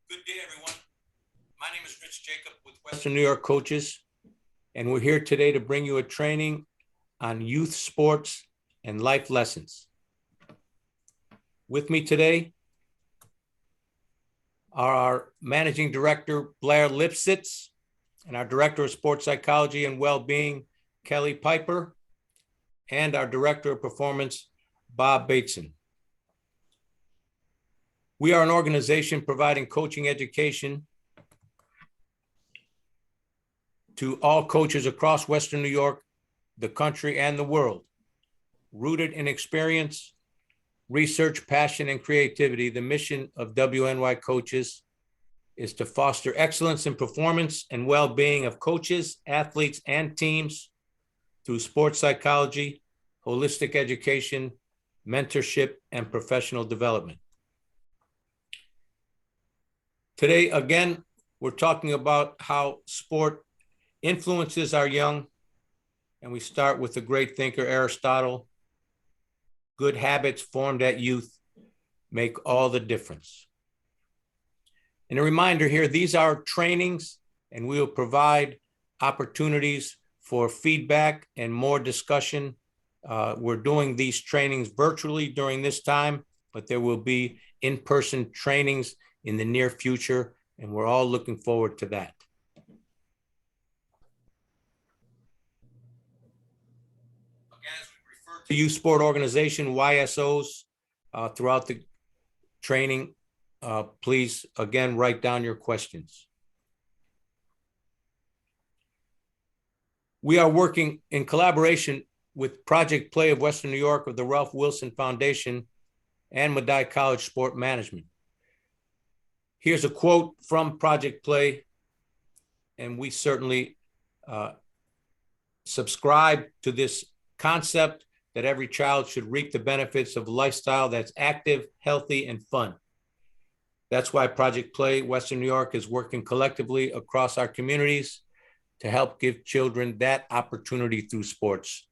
Good day, everyone. My name is Rich Jacob with Western New York Coaches, and we're here today to bring you a training on youth sports and life lessons. With me today are our Managing Director, Blair Lipsitz, and our Director of Sports Psychology and Wellbeing, Kelly Piper, and our Director of Performance, Bob Bateson. We are an organization providing coaching education to all coaches across Western New York, the country, and the world. Rooted in experience, research, passion, and creativity, the mission of WNY Coaches is to foster excellence in performance and well-being of coaches, athletes, and teams through sports psychology, holistic education, mentorship, and professional development. Today, again, we're talking about how sport influences our young, and we start with the great thinker Aristotle. Good habits formed at youth make all the difference. And a reminder here, these are trainings, and we will provide opportunities for feedback and more discussion. We're doing these trainings virtually during this time, but there will be in-person trainings in the near future, and we're all looking forward to that. Again, as we refer to youth sport organization, YSOs, throughout the training, please, again, write down your questions. We are working in collaboration with Project Play of Western New York, of the Ralph Wilson Foundation, and Medaille College Sport Management. Here's a quote from Project Play, and we certainly subscribe to this concept that every child should reap the benefits of a lifestyle that's active, healthy, and fun. That's why Project Play Western New York is working collectively across our communities to help give children that opportunity through sports.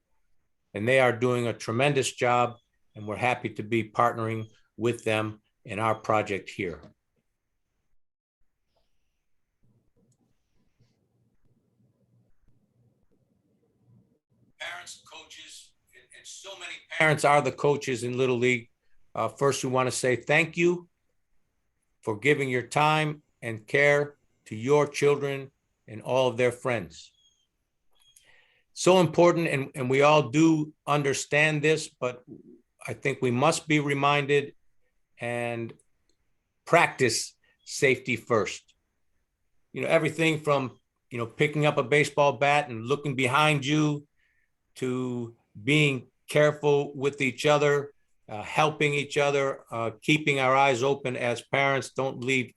And they are doing a tremendous job, and we're happy to be partnering with them in our project here. Parents, coaches, and so many parents are the coaches in Little League. First, we want to say thank you for giving your time and care to your children and all of their friends. So important, and we all do understand this, but I think we must be reminded and practice safety first. You know, everything from, picking up a baseball bat and looking behind you, to being careful with each other, helping each other, keeping our eyes open as parents. Don't leave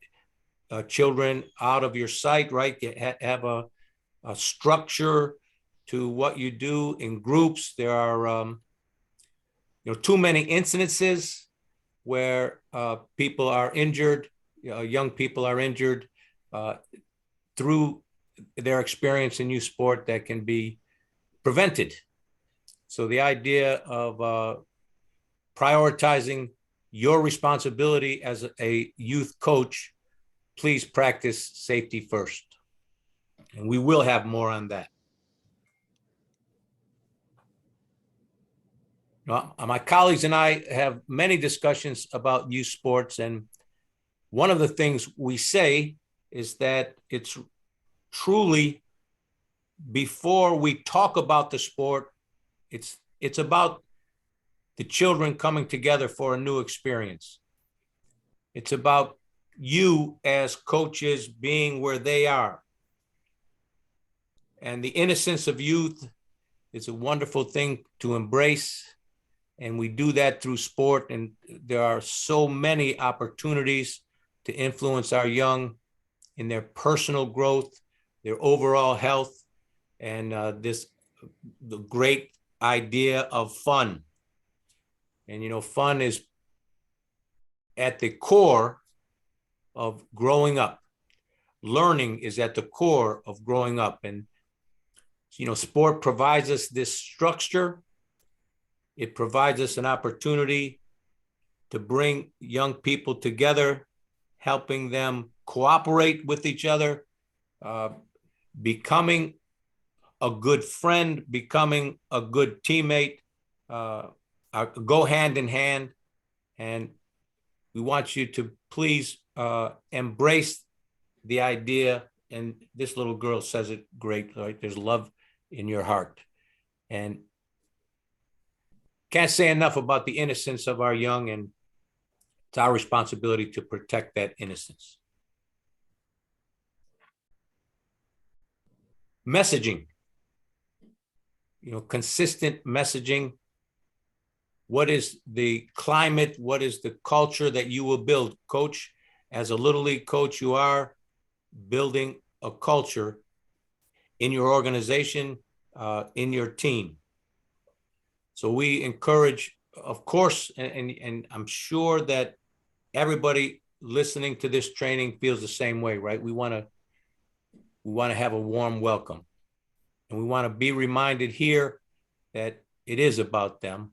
children out of your sight, right? Have a structure to what you do in groups. There are too many incidences where people are injured, young people are injured through their experience in youth sport that can be prevented. So the idea of prioritizing your responsibility as a youth coach, please practice safety first. And we will have more on that. My colleagues and I have many discussions about youth sports, and one of the things we say is that it's truly, before we talk about the sport, it's about the children coming together for a new experience. It's about you as coaches being where they are. And the innocence of youth is a wonderful thing to embrace. And we do that through sport. And there are so many opportunities to influence our young in their personal growth, their overall health, and the great idea of fun. And fun is at the core of growing up. Learning is at the core of growing up. And sport provides us this structure. It provides us an opportunity to bring young people together helping them cooperate with each other, becoming a good friend, becoming a good teammate, go hand in hand. And we want you to please embrace the idea. And this little girl says it great, right? There's love in your heart. And can't say enough about the innocence of our young, and it's our responsibility to protect that innocence. Messaging, consistent messaging. What is the climate? What is the culture that you will build? Coach, as a Little League coach, you are building a culture in your organization, in your team. So we encourage, of course, and I'm sure that everybody listening to this training feels the same way, right? We want to have a warm welcome. And we want to be reminded here that it is about them.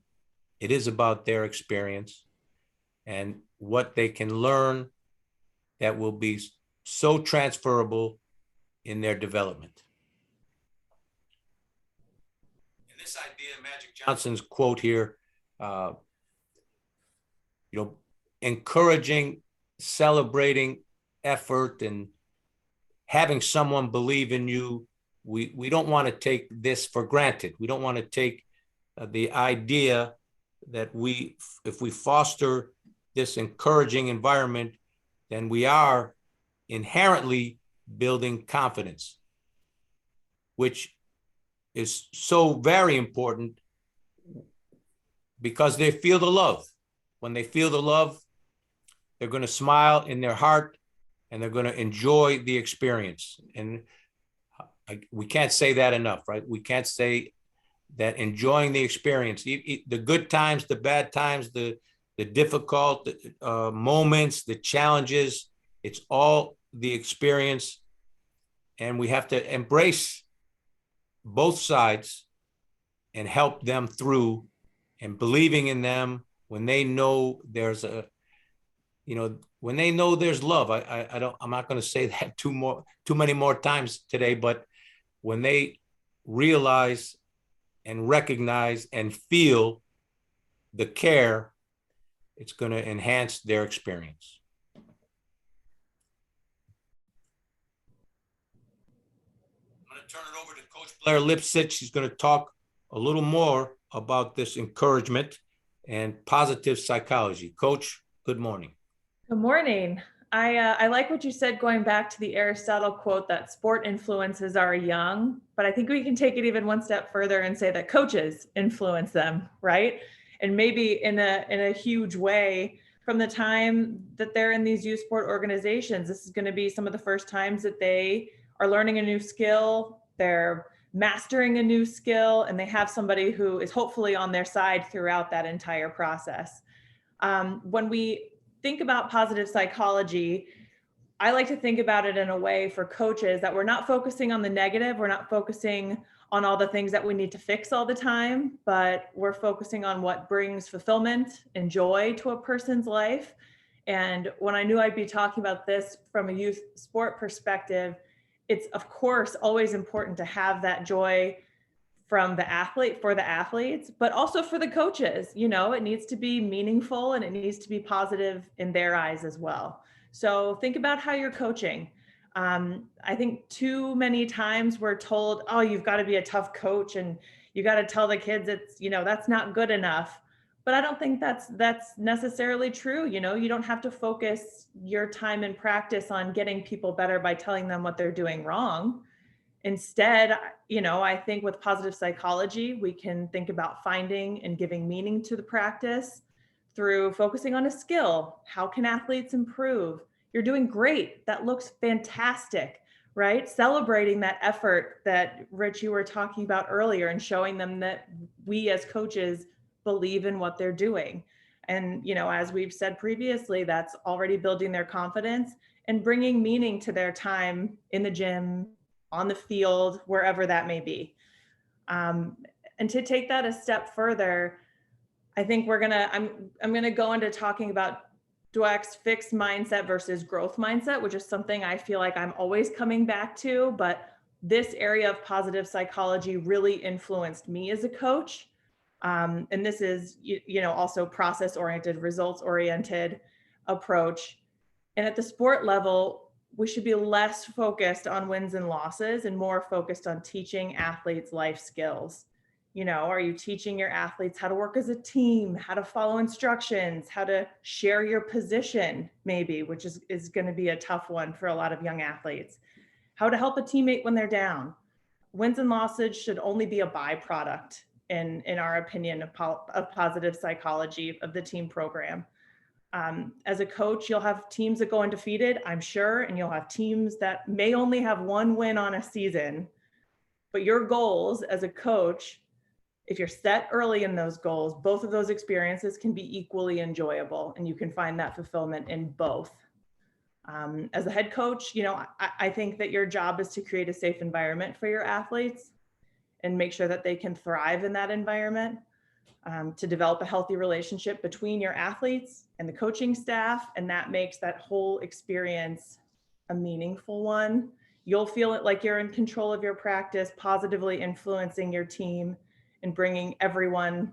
It is about their experience and what they can learn that will be so transferable in their development. And this idea, Magic Johnson's quote here, encouraging, celebrating effort and having someone believe in you. We don't want to take this for granted. We don't want to take the idea that if we foster this encouraging environment, then we are inherently building confidence, which is so very important because they feel the love. When they feel the love, they're going to smile in their heart and they're going to enjoy the experience. And we can't say that enough, right? We can't say that enjoying the experience, the good times, the bad times, the difficult moments, the challenges, it's all the experience. And we have to embrace both sides and help them through, and believing in them when they know there's when they know there's love. I'm not going to say that too many more times today, but when they realize and recognize and feel the care, it's going to enhance their experience. I'm going to turn it over to Coach Blair Lipsitch. She's going to talk a little more about this encouragement and positive psychology. Coach, good morning. Good morning. I like what you said, going back to the Aristotle quote that sport influences our young, but I think we can take it even one step further and say that coaches influence them, right? And maybe in a huge way from the time that they're in these youth sport organizations. This is going to be some of the first times that they are learning a new skill, they're mastering a new skill, and they have somebody who is hopefully on their side throughout that entire process. When we think about positive psychology, I like to think about it in a way for coaches that we're not focusing on the negative. We're not focusing on all the things that we need to fix all the time, but we're focusing on what brings fulfillment and joy to a person's life. And when I knew I'd be talking about this from a youth sport perspective, it's of course always important to have that joy from the athlete, for the athletes, but also for the coaches. It needs to be meaningful and it needs to be positive in their eyes as well. So think about how you're coaching. I think too many times we're told, oh, you've got to be a tough coach and you got to tell the kids that's not good enough. But I don't think that's necessarily true. You don't have to focus your time in practice on getting people better by telling them what they're doing wrong. Instead, I think with positive psychology, we can think about finding and giving meaning to the practice through focusing on a skill. How can athletes improve? You're doing great. That looks fantastic, right? Celebrating that effort that Rich, you were talking about earlier, and showing them that we as coaches believe in what they're doing. And, as we've said previously, that's already building their confidence and bringing meaning to their time in the gym, on the field, wherever that may be. And to take that a step further, I think I'm going to go into talking about Dweck's fixed mindset versus growth mindset, which is something I feel like I'm always coming back to, but this area of positive psychology really influenced me as a coach. And this is, also process oriented, results oriented approach. And at the sport level, we should be less focused on wins and losses and more focused on teaching athletes life skills. Are you teaching your athletes how to work as a team, how to follow instructions, how to share your position, maybe, which is going to be a tough one for a lot of young athletes, how to help a teammate when they're down. Wins and losses should only be a byproduct, in our opinion, of positive psychology of the team program. As a coach, you'll have teams that go undefeated, I'm sure, and you'll have teams that may only have one win on a season. But your goals as a coach, if you're set early in those goals, both of those experiences can be equally enjoyable, and you can find that fulfillment in both. As a head coach, I think that your job is to create a safe environment for your athletes and make sure that they can thrive in that environment, to develop a healthy relationship between your athletes and the coaching staff. And that makes that whole experience a meaningful one. You'll feel it like you're in control of your practice, positively influencing your team and bringing everyone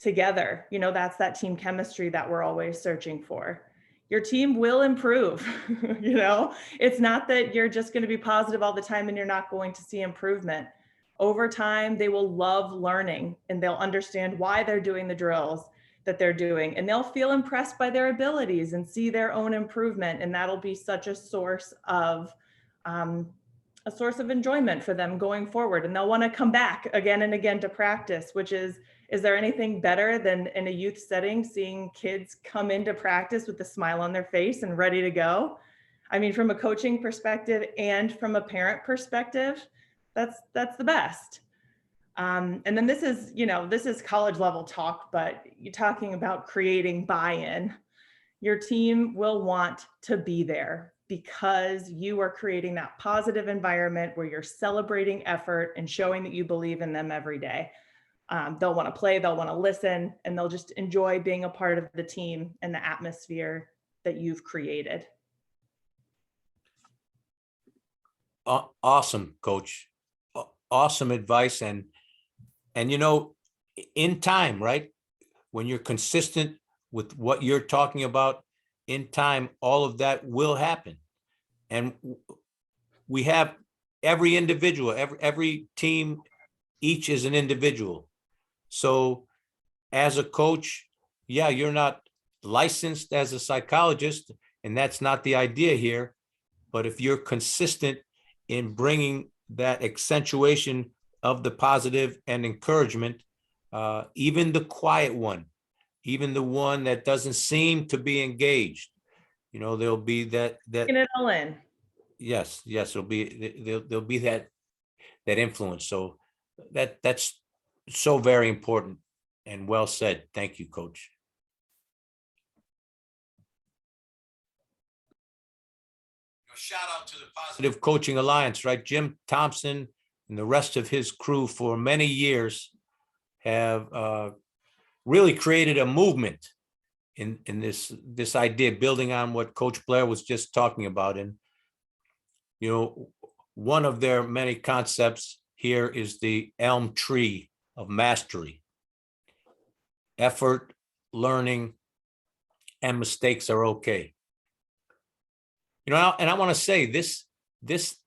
together. That's that team chemistry that we're always searching for. Your team will improve. It's not that you're just going to be positive all the time and you're not going to see improvement. Over time, they will love learning and they'll understand why they're doing the drills that they're doing, and they'll feel impressed by their abilities and see their own improvement. And that'll be such a source of enjoyment for them going forward. And they'll want to come back again and again to practice, which is there anything better than in a youth setting, seeing kids come into practice with a smile on their face and ready to go? I mean, from a coaching perspective and from a parent perspective, that's the best. And then this is college level talk, but you're talking about creating buy-in. Your team will want to be there because you are creating that positive environment where you're celebrating effort and showing that you believe in them every day. They'll want to play, they'll want to listen, and they'll just enjoy being a part of the team and the atmosphere that you've created. Awesome, Coach. Awesome advice. And in time, right? When you're consistent with what you're talking about, in time, all of that will happen. And we have every individual, every team, each is an individual. So as a coach, yeah, you're not licensed as a psychologist, and that's not the idea here. But if you're consistent in bringing that accentuation of the positive and encouragement, even the quiet one, even the one that doesn't seem to be engaged, there'll be that Taking it all in. Yes, there'll be that influence. So that's so very important and well said. Thank you, Coach. Shout out to the Positive Coaching Alliance, right? Jim Thompson and the rest of his crew for many years have really created a movement in this idea, building on what Coach Blair was just talking about. And one of their many concepts here is the elm tree of mastery. Effort, learning, and mistakes are okay. And I want to say this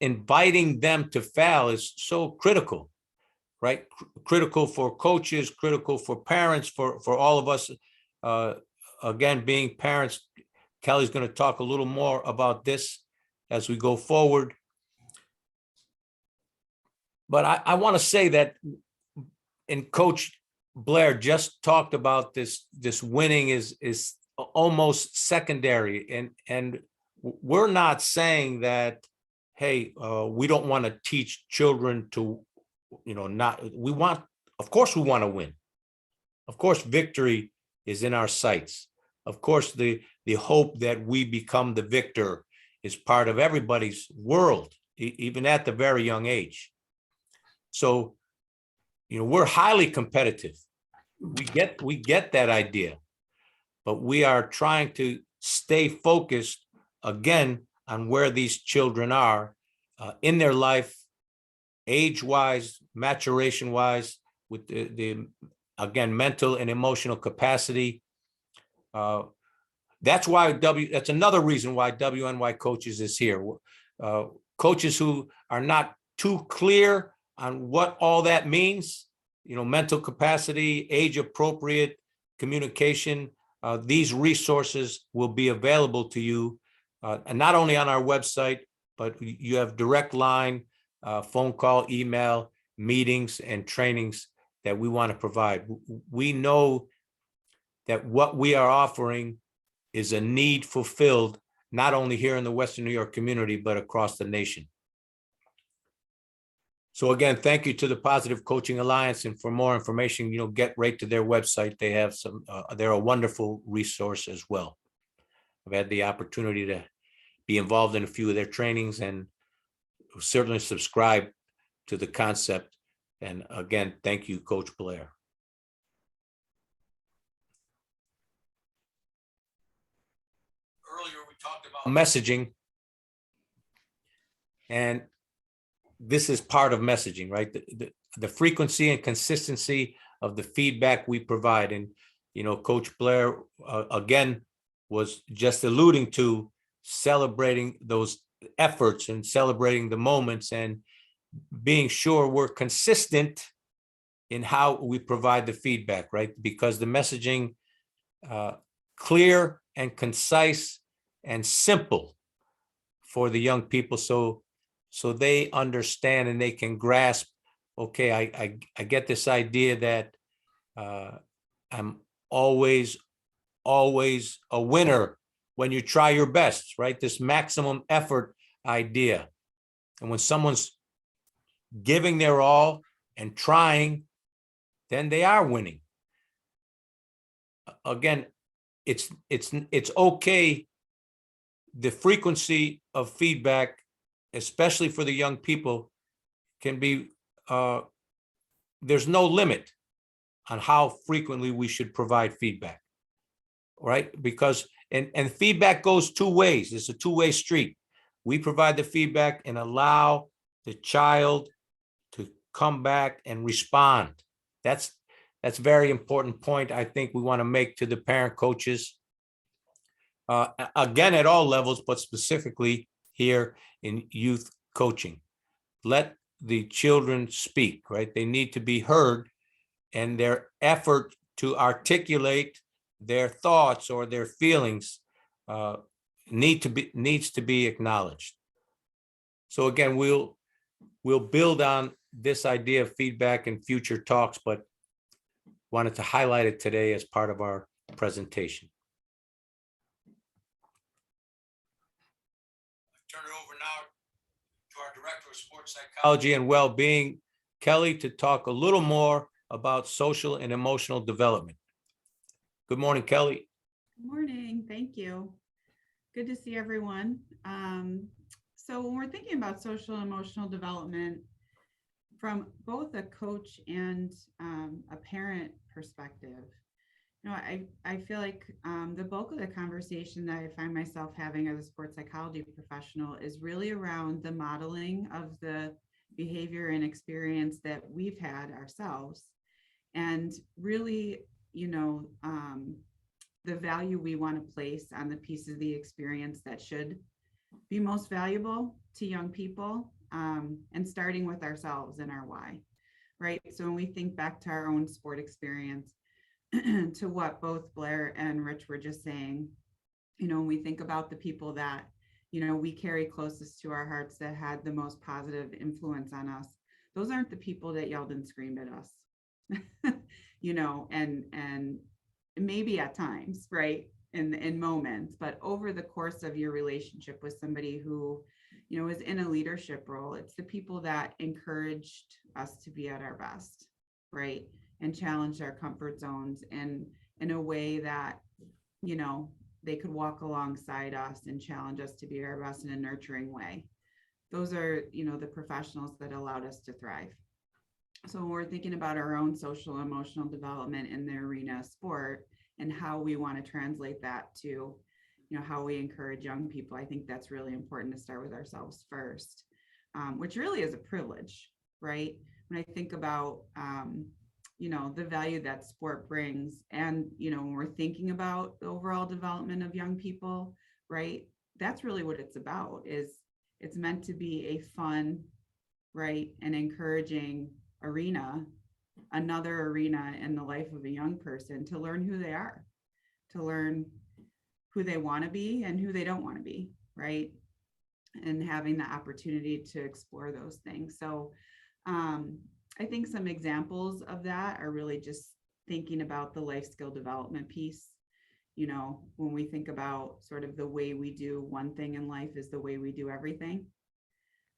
inviting them to fail is so critical, right? Critical for coaches, critical for parents, for all of us. Again, being parents, Kelly's going to talk a little more about this as we go forward. But I want to say that, and Coach Blair just talked about this winning is almost secondary, and we're not saying that, hey, we don't want to teach children to, of course we want to win. Of course, victory is in our sights. Of course, the hope that we become the victor is part of everybody's world, even at the very young age. So, we're highly competitive. We get that idea, but we are trying to stay focused again on where these children are in their life, age-wise, maturation-wise, with the again, mental and emotional capacity. That's another reason why WNY Coaches is here. Coaches who are not too clear on what all that means, mental capacity, age appropriate communication, these resources will be available to you, and not only on our website, but you have direct line, phone call, email, meetings, and trainings that we want to provide. We know that what we are offering is a need fulfilled, not only here in the Western New York community, but across the nation. So again, thank you to the Positive Coaching Alliance. And for more information, get right to their website. They have they're a wonderful resource as well. I've had the opportunity to be involved in a few of their trainings and certainly subscribe to the concept. And again, thank you, Coach Blair. Earlier, we talked about messaging, and this is part of messaging, right? The frequency and consistency of the feedback we provide. And, Coach Blair, again, was just alluding to celebrating those efforts and celebrating the moments and being sure we're consistent in how we provide the feedback, right? Because the messaging, clear and concise and simple for the young people, so they understand and they can grasp, okay, I get this idea that I'm always a winner when you try your best, right? This maximum effort idea. And when someone's giving their all and trying, then they are winning. Again, it's okay. The frequency of feedback, especially for the young people, can be, there's no limit on how frequently we should provide feedback, right? Because, and feedback goes two ways. It's a two-way street. We provide the feedback and allow the child to come back and respond. That's a very important point I think we want to make to the parent coaches, again, at all levels, but specifically here in youth coaching. Let the children speak, right? They need to be heard, and their effort to articulate their thoughts or their feelings needs to be acknowledged. So again, we'll build on this idea of feedback in future talks, but wanted to highlight it today as part of our presentation. Turn it over now to our Director of Sports Psychology and Wellbeing, Kelly, to talk a little more about social and emotional development. Good morning, Kelly. Good morning. Thank you. Good to see everyone. So when we're thinking about social and emotional development from both a coach and a parent perspective, I feel like the bulk of the conversation that I find myself having as a sports psychology professional is really around the modeling of the behavior and experience that we've had ourselves, and really, the value we want to place on the pieces of the experience that should be most valuable to young people, and starting with ourselves and our why, right? So when we think back to our own sport experience, to what both Blair and Rich were just saying, when we think about the people that, we carry closest to our hearts that had the most positive influence on us, those aren't the people that yelled and screamed at us, and maybe at times, right, in moments, but over the course of your relationship with somebody who, is in a leadership role, it's the people that encouraged us to be at our best, right, and challenged our comfort zones and in a way that, they could walk alongside us and challenge us to be our best in a nurturing way. Those are, the professionals that allowed us to thrive. So when we're thinking about our own social and emotional development in the arena of sport and how we want to translate that to, how we encourage young people. I think that's really important to start with ourselves first, which really is a privilege, right? When I think about, the value that sport brings, and, when we're thinking about the overall development of young people, right? That's really what it's about, is it's meant to be a fun, right, and encouraging arena, another arena in the life of a young person to learn who they are, to learn who they want to be and who they don't want to be, right? And having the opportunity to explore those things. So I think some examples of that are really just thinking about the life skill development piece. When we think about sort of the way we do one thing in life is the way we do everything.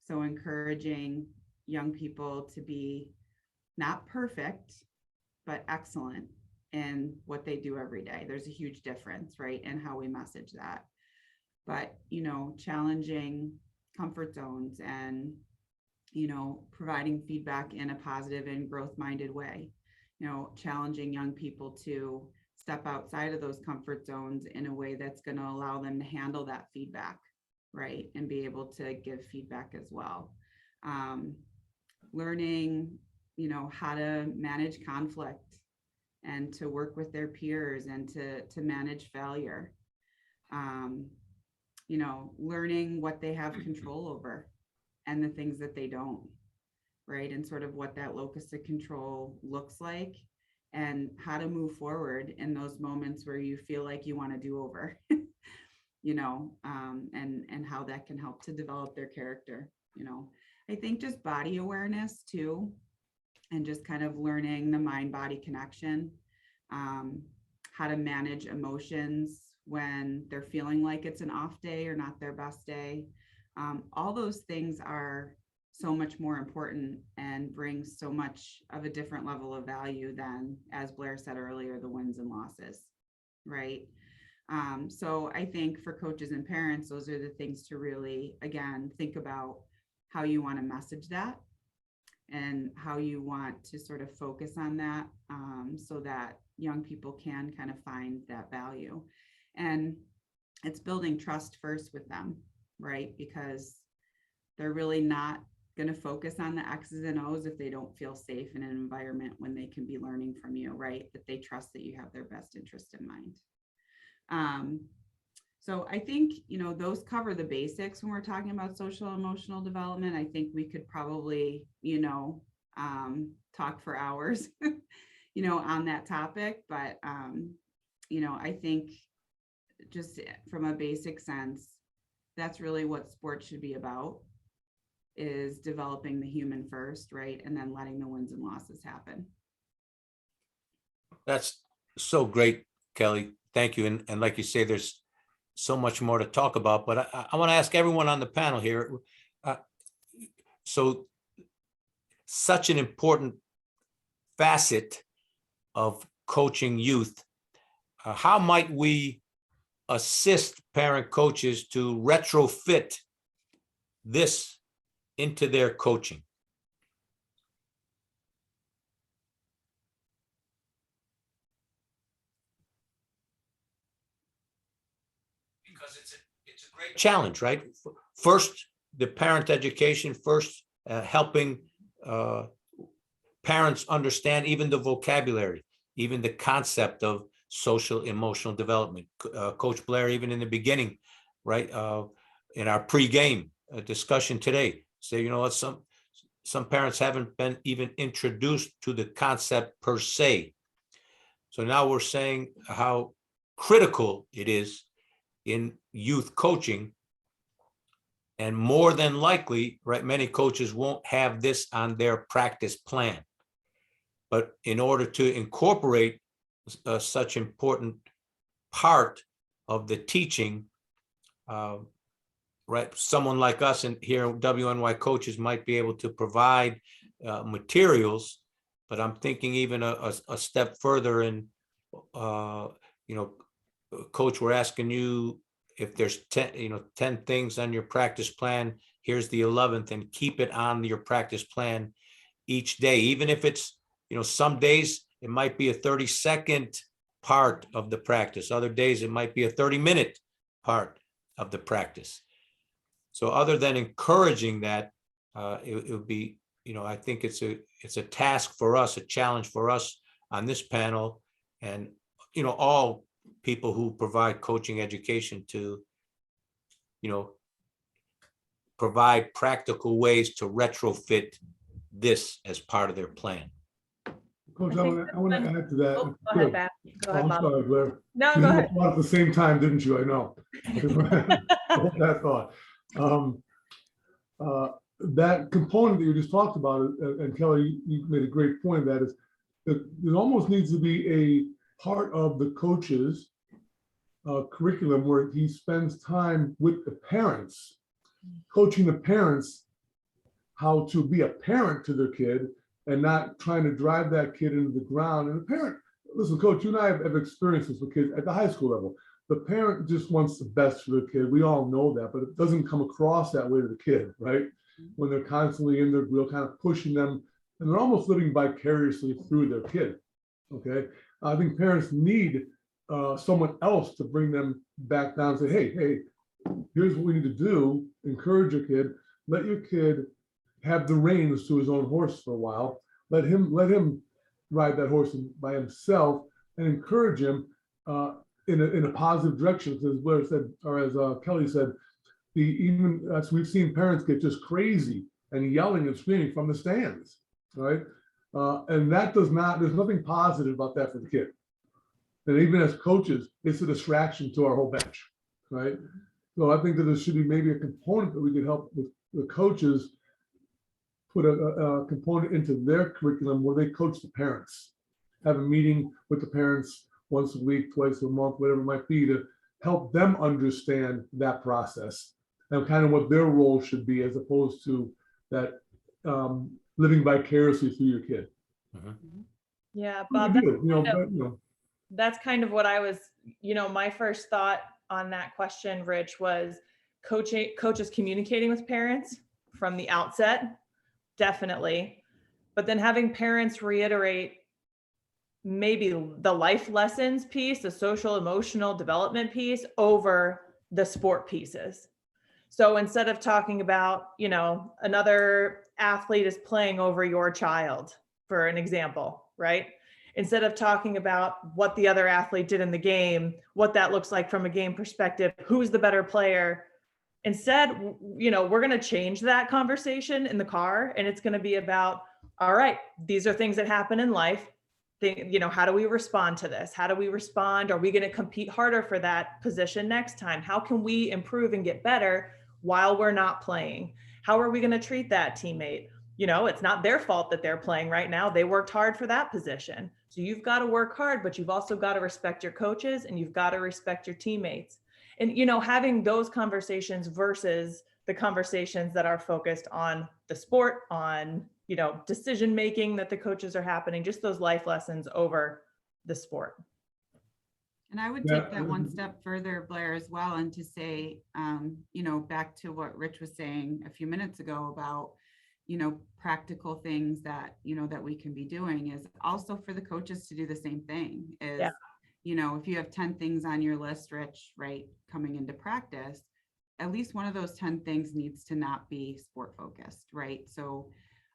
So encouraging young people to be not perfect, but excellent in what they do every day. There's a huge difference, right, in how we message that. But, challenging comfort zones and, providing feedback in a positive and growth-minded way, challenging young people to step outside of those comfort zones in a way that's going to allow them to handle that feedback, right, and be able to give feedback as well. Learning, how to manage conflict and to work with their peers and to manage failure. Learning what they have control over and the things that they don't, right? And sort of what that locus of control looks like, and how to move forward in those moments where you feel like you want to do over, and how that can help to develop their character. I think just body awareness too, and just kind of learning the mind-body connection, how to manage emotions when they're feeling like it's an off day or not their best day. All those things are so much more important and bring so much of a different level of value than, as Blair said earlier, the wins and losses, right? So I think for coaches and parents, those are the things to really, again, think about how you want to message that and how you want to sort of focus on that, so that young people can kind of find that value. And it's building trust first with them, right? Because they're really not going to focus on the X's and O's if they don't feel safe in an environment when they can be learning from you, right? That they trust that you have their best interest in mind. So I think, those cover the basics when we're talking about social emotional development. I think we could probably, talk for hours, on that topic. But, I think just from a basic sense, that's really what sports should be about, is developing the human first, right? And then letting the wins and losses happen. That's so great, Kelly. Thank you. And like you say, there's so much more to talk about, but I want to ask everyone on the panel here. So such an important facet of coaching youth. How might we assist parent coaches to retrofit this into their coaching? Because it's a great challenge, right? First, the parent education, first helping parents understand even the vocabulary, even the concept of social emotional development. Coach Blair, even in the beginning, right, in our pre-game discussion today, say, what, some parents haven't been even introduced to the concept per se. So now we're saying how critical it is in youth coaching, and more than likely, right, many coaches won't have this on their practice plan. But in order to incorporate such important part of the teaching, right, someone like us and here WNY coaches might be able to provide materials, but I'm thinking even a step further in, Coach, we're asking you if there's 10 things on your practice plan, here's the 11th, and keep it on your practice plan each day. Even if it's, some days it might be a 30-second part of the practice. Other days it might be a 30-minute part of the practice. So other than encouraging that, it would be, I think it's a task for us, a challenge for us on this panel, and all people who provide coaching education to provide practical ways to retrofit this as part of their plan. Coach, I I think want to that's add to that. Oh, go ahead, Beth. Go Oh, ahead, I'm Bob. sorry, Blair. No, You go had ahead. a thought at the same time, didn't you? I know. Hold that thought. That component that you just talked about, and Kelly, you made a great point. That is, that it almost needs to be a part of the coach's curriculum where he spends time with the parents, coaching the parents how to be a parent to their kid and not trying to drive that kid into the ground. And the parent, listen, Coach, you and I have experienced this with kids at the high school level. The parent just wants the best for the kid. We all know that, but it doesn't come across that way to the kid, right? When they're constantly in their grill, kind of pushing them, and they're almost living vicariously through their kid. Okay, I think parents need someone else to bring them back down and say, hey, here's what we need to do. Encourage your kid. Let your kid have the reins to his own horse for a while. Let him ride that horse by himself, and encourage him in a positive direction. Because as Blair said, or as Kelly said, we've seen parents get just crazy and yelling and screaming from the stands, right? And that there's nothing positive about that for the kid. And even as coaches, it's a distraction to our whole bench, right? So I think that there should be maybe a component that we could help with the coaches put a component into their curriculum where they coach the parents, have a meeting with the parents once a week, twice a month, whatever it might be, to help them understand that process and kind of what their role should be, as opposed to that living vicariously through your kid. Yeah, We Bob, do, that's kind of what I was, my first thought on that question, Rich, was coaches communicating with parents from the outset, definitely. But then having parents reiterate maybe the life lessons piece, the social emotional development piece over the sport pieces. So instead of talking about, another athlete is playing over your child, for an example, right? Instead of talking about what the other athlete did in the game, what that looks like from a game perspective, who's the better player. Instead, we're going to change that conversation in the car, and it's going to be about, all right, these are things that happen in life. How do we respond to this? How do we respond? Are we going to compete harder for that position next time? How can we improve and get better while we're not playing? How are we going to treat that teammate? It's not their fault that they're playing right now. They worked hard for that position. So you've got to work hard, but you've also got to respect your coaches and you've got to respect your teammates. And, having those conversations versus the conversations that are focused on the sport, on, decision-making that the coaches are happening, just those life lessons over the sport. And I would take that one step further, Blair, as well, and to say, back to what Rich was saying a few minutes ago about, practical things that, that we can be doing, is also for the coaches to do the same thing. Is, if you have 10 things on your list, Rich, right, coming into practice, at least one of those 10 things needs to not be sport focused, right? So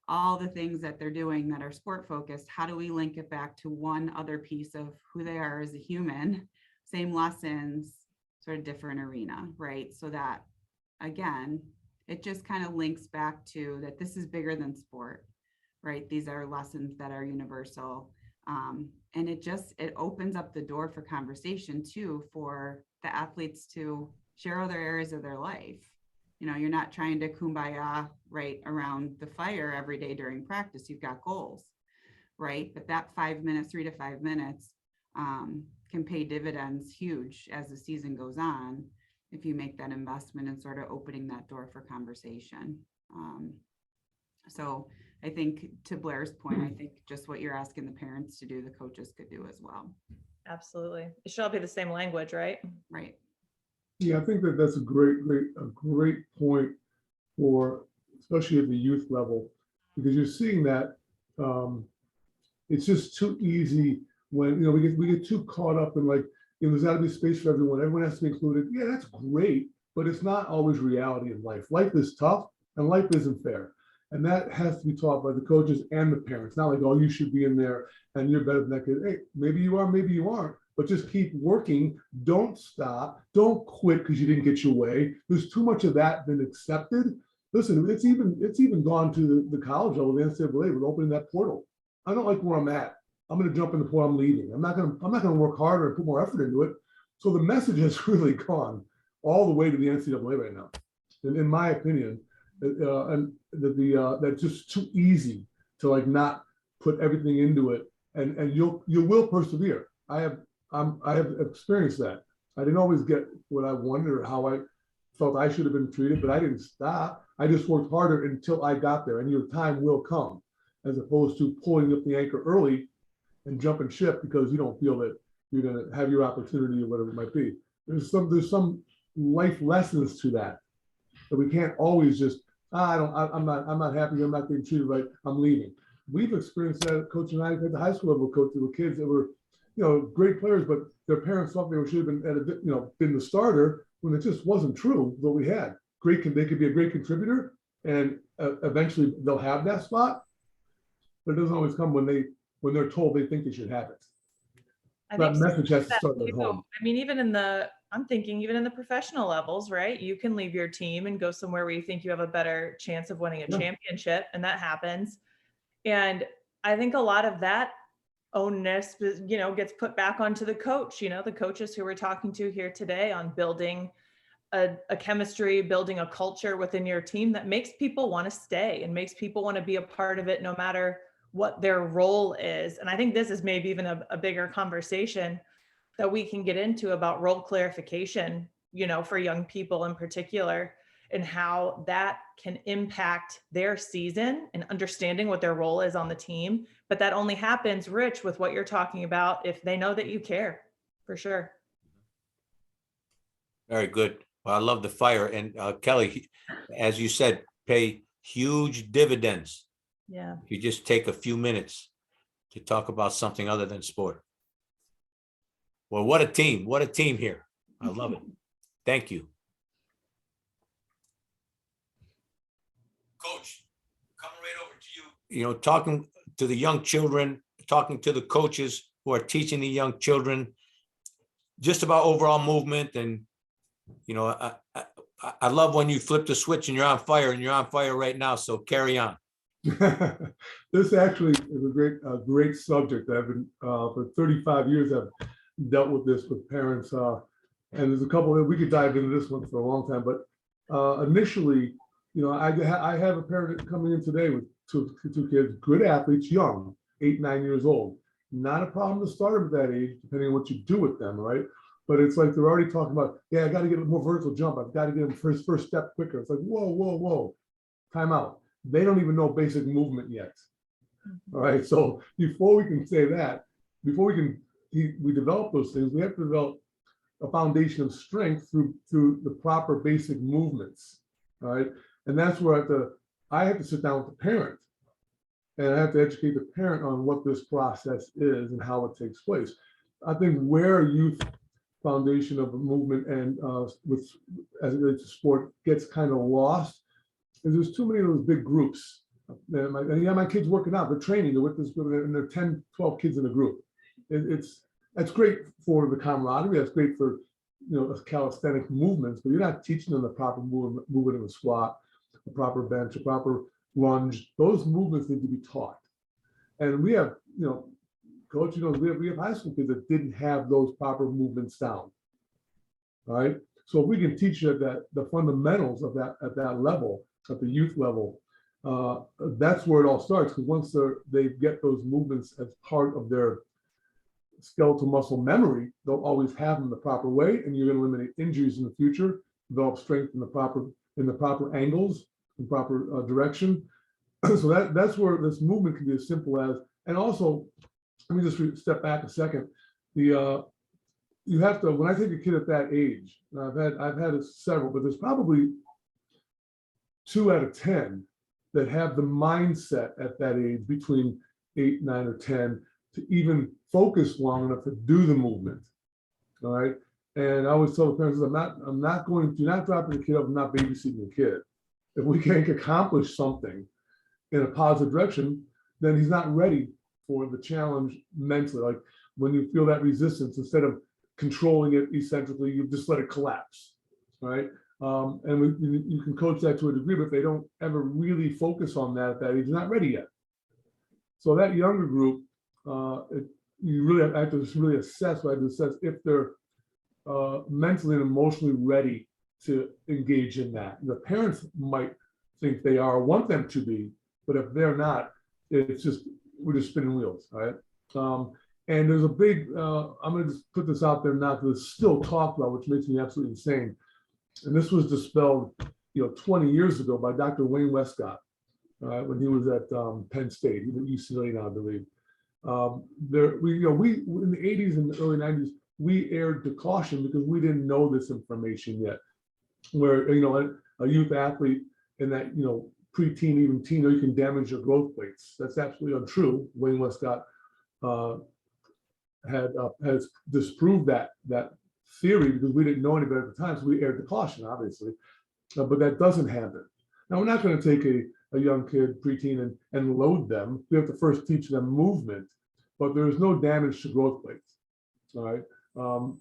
all the things that they're doing that are sport focused, how do we link it back to one other piece of who they are as a human, same lessons, sort of different arena, right? So that, again, it just kind of links back to that this is bigger than sport, right? These are lessons that are universal. And it opens up the door for conversation too, for the athletes to share other areas of their life. You're not trying to kumbaya right around the fire every day during practice. You've got goals, right? But that 5 minutes, 3 to 5 minutes can pay dividends huge as the season goes on, if you make that investment in sort of opening that door for conversation. So I think, to Blair's point, I think just what you're asking the parents to do, the coaches could do as well. Absolutely. It should all be the same language, right? Right. Yeah, I think that's a great point for, especially at the youth level, because you're seeing that it's just too easy when we get too caught up in, like, there's got to be space for everyone. Everyone has to be included. Yeah, that's great, but it's not always reality in life. Life is tough and life isn't fair. And that has to be taught by the coaches and the parents. Not like, oh, you should be in there and you're better than that kid. Hey, maybe you are, maybe you aren't, but just keep working. Don't stop. Don't quit because you didn't get your way. There's too much of that been accepted. Listen, it's even gone to the college level, the NCAA, with opening that portal. I don't like where I'm at. I'm going to jump in the portal. I'm leaving. I'm not going to work harder and put more effort into it. So the message has really gone all the way to the NCAA right now, and in my opinion. And that's just too easy to like not put everything into it, and you will persevere. I have experienced that. I didn't always get what I wanted or how I felt I should have been treated, but I didn't stop. I just worked harder until I got there, and your time will come, as opposed to pulling up the anchor early and jumping ship because you don't feel that you're going to have your opportunity or whatever it might be. There's some life lessons to that we can't always just, I'm not happy, I'm not being treated right, I'm leaving. We've experienced that coaching at the high school level, coaching with kids that were, great players, but their parents thought they should have been been the starter when it just wasn't true what we had. They could be a great contributor, and eventually they'll have that spot, but it doesn't always come when they're told they think they should have it. That message has to start at home. I mean, I'm thinking even in the professional levels, right? You can leave your team and go somewhere where you think you have a better chance of winning a championship, and that happens. And I think a lot of that onus, gets put back onto the coach, the coaches who we're talking to here today on building a chemistry, building a culture within your team that makes people want to stay and makes people want to be a part of it no matter what their role is. And I think this is maybe even a bigger conversation that we can get into about role clarification, for young people in particular, and how that can impact their season and understanding what their role is on the team. But that only happens, Rich, with what you're talking about, if they know that you care, for sure. Very good. Well, I love the fire. And Kelly, as you said, pay huge dividends. Yeah. If you just take a few minutes to talk about something other than sport. Well, what a team here. I love it. Thank you. Coach, coming right over to you, talking to the young children, talking to the coaches who are teaching the young children just about overall movement. And, I love when you flip the switch and you're on fire right now. So carry on. This actually is a great subject. I've been for 35 years. I've dealt with this with parents, and there's a couple that we could dive into this one for a long time. But initially, I have a parent coming in today with two kids, good athletes, young, 8, 9 years old. Not a problem to start them at that age, depending on what you do with them, right? But it's like they're already talking about, I got to get a more vertical jump. I've got to get them first step quicker. It's like, whoa, time out. They don't even know basic movement yet. All right. So before we can say that, before we develop those things, we have to develop a foundation of strength through the proper basic movements. All right. And that's where I have to sit down with the parent, and I have to educate the parent on what this process is and how it takes place. I think where youth foundation of movement and as it relates to sport gets kind of lost is there's too many of those big groups. And my kids working out, they're training, they're with this group, and there are 10, 12 kids in a group. That's great for the camaraderie. That's great for calisthenic movements, but you're not teaching them the proper movement of a squat, a proper bench, a proper lunge. Those movements need to be taught. And we have, coach, we have high school kids that didn't have those proper movements down. All right. So if we can teach that the fundamentals of that at that level, at the youth level, that's where it all starts. Because once they get those movements as part of their skeletal muscle memory, they'll always have them the proper way, and you're going to eliminate injuries in the future, develop strength in the proper angles, in proper direction. So that's where this movement can be as simple as, and also, let me just step back a second. You have to, when I take a kid at that age, and I've had several, but there's probably 2 out of 10 that have the mindset at that age between 8, 9, or 10 to even focus long enough to do the movement. All right. And I always tell the parents, I'm not going to, not dropping the kid off, I'm not babysitting the kid. If we can't accomplish something in a positive direction, then he's not ready for the challenge mentally. Like when you feel that resistance, instead of controlling it eccentrically, you just let it collapse, right? You can coach that to a degree, but if they don't ever really focus on that at that age, he's not ready yet. So that younger group, you really have to really assess, right? Assess if they're mentally and emotionally ready to engage in that. The parents might think they are, want them to be, but if they're not, it's just, we're just spinning wheels, right? And there's a big, I'm gonna just put this out there now because it's still talked about, which makes me absolutely insane. And this was dispelled, 20 years ago by Dr. Wayne Westcott, when he was at Penn State, he's at UCLA now, I believe. We in the 80s and the early 90s, we erred to caution because we didn't know this information yet. Where a youth athlete in that preteen, even teen, you can damage your growth plates. That's absolutely untrue. Wayne Westcott has disproved that theory because we didn't know any better at the time, so we erred to caution, obviously. But that doesn't happen. Now we're not going to take a young kid, preteen, and load them. We have to first teach them movement, but there is no damage to growth plates. All right.